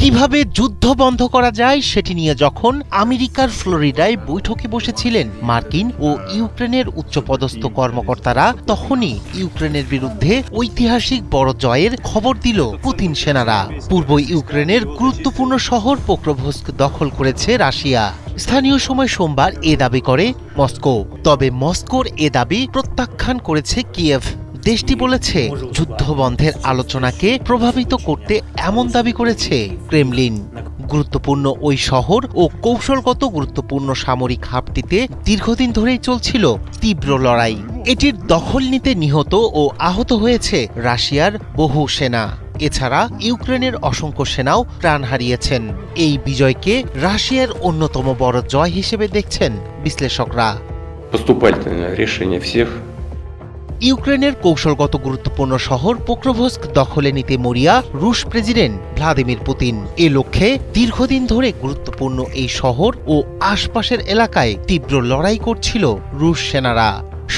কিভাবে যুদ্ধ বন্ধ করা যায় সেটি নিয়ে যখন আমেরিকার ফ্লোরিডায় বৈঠকে বসেছিলেন মার্কিন ও ইউক্রেনের উচ্চপদস্থ কর্মকর্তারা, তখনই ইউক্রেনের বিরুদ্ধে ঐতিহাসিক বড় জয়ের খবর দিল পুতিন সেনারা। পূর্ব ইউক্রেনের গুরুত্বপূর্ণ শহর পোক্রোভস্ক দখল করেছে রাশিয়া। স্থানীয় সময় সোমবার এ দাবি করে মস্কো। তবে মস্কোর এ দাবি প্রত্যাখ্যান করেছে কিয়েভ। দেশটি বলেছে যুদ্ধ বন্ধের আলোচনাকে প্রভাবিত করতে এমন দাবি করেছে ক্রেমলিন। গুরুত্বপূর্ণ ওই শহর ও কৌশলগত গুরুত্বপূর্ণ সামরিক হাবটিতে দীর্ঘদিন ধরেই চলছিল তীব্র লড়াই। এটির দখল নিতে নিহত ও আহত হয়েছে রাশিয়ার বহু সেনা। এছাড়া ইউক্রেনের অসংখ্য সেনাও প্রাণ হারিয়েছেন। এই বিজয়কে রাশিয়ার অন্যতম বড় জয় হিসেবে দেখছেন বিশ্লেষকরা। ইউক্রেনের কৌশলগত গুরুত্বপূর্ণ শহর পোক্রোভস্ক দখলে নিতে মরিয়া রুশ প্রেসিডেন্ট ভ্লাদিমির পুতিন। এ লক্ষ্যে দীর্ঘদিন ধরে গুরুত্বপূর্ণ এই শহর ও আশপাশের এলাকায় তীব্র লড়াই করছিল রুশ সেনারা।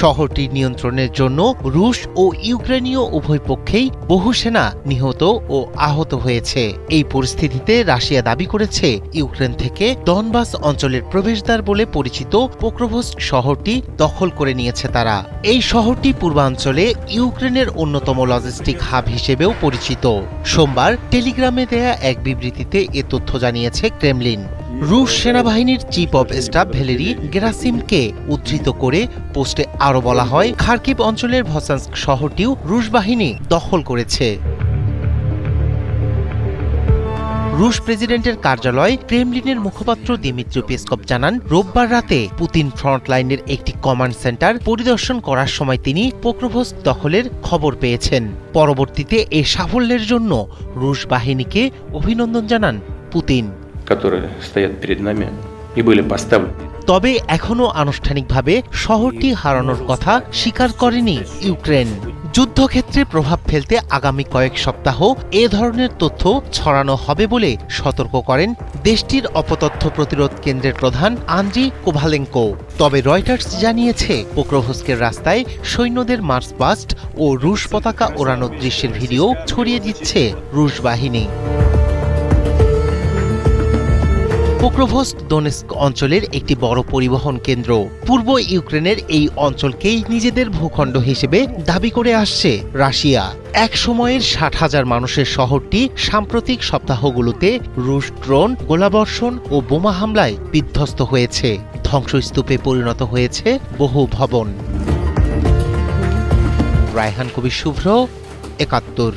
শহরটির নিয়ন্ত্রণের জন্য রুশ ও ইউক্রেনীয় উভয় পক্ষেই বহু সেনা নিহত ও আহত হয়েছে। এই পরিস্থিতিতে রাশিয়া দাবি করেছে ইউক্রেন থেকে ডনবাস অঞ্চলের প্রবেশদ্বার বলে পরিচিত পোক্রোভস্ক শহরটি দখল করে নিয়েছে তারা। এই শহরটি পূর্বাঞ্চলে ইউক্রেনের অন্যতম লজিস্টিক হাব হিসেবেও পরিচিত। সোমবার টেলিগ্রামে দেয়া এক বিবৃতিতে এ তথ্য জানিয়েছে ক্রেমলিন। রুশ সেনাবাহিনীর চিফ অব স্টাফ ভ্যালেরি গেরাসিমকে উদ্ধৃত করে পোস্টে আরও বলা হয়, খার্কিভ অঞ্চলের ভসান্স্ক শহরটিও রুশ বাহিনী দখল করেছে। রুশ প্রেসিডেন্টের কার্যালয় ক্রেমলিনের মুখপাত্র দিমিত্রি পেসকভ জানান, রোববার রাতে পুতিন ফ্রন্টলাইনের একটি কমান্ড সেন্টার পরিদর্শন করার সময় তিনি পোক্রোভস্ক দখলের খবর পেয়েছেন। পরবর্তীতে এই সাফল্যের জন্য রুশ বাহিনীকে অভিনন্দন জানান পুতিন। তবে এখনো আনুষ্ঠানিকভাবে শহরটি হারানোর কথা স্বীকার করেনি ইউক্রেন। যুদ্ধক্ষেত্রে প্রভাব ফেলতে আগামী কয়েক সপ্তাহ এ ধরনের তথ্য ছড়ানো হবে বলে সতর্ক করেন দেশটির অপতথ্য প্রতিরোধ কেন্দ্রের প্রধান আন্দ্রি কোভালেঙ্কো। তবে রয়টার্স জানিয়েছে পোক্রোভস্কের রাস্তায় সৈন্যদের মার্চ পাস্ট ও রুশ পতাকা ওড়ানোর দৃশ্যের ভিডিও ছড়িয়ে দিচ্ছে রুশ বাহিনী। পোক্রোভস্ক দোনেস্ক অঞ্চলের একটি বড় পরিবহন কেন্দ্র। পূর্ব ইউক্রেনের এই অঞ্চলকেই নিজেদের ভূখণ্ড হিসেবে দাবি করে আসছে রাশিয়া। এক সময়ের 60,000 মানুষের শহরটি সাম্প্রতিক সপ্তাহগুলোতে রুশ ড্রোন, গোলাবর্ষণ ও বোমা হামলায় বিধ্বস্ত হয়েছে। ধ্বংসস্তূপে পরিণত হয়েছে বহু ভবন। রায়হান কবির শুভ্র, ৭১।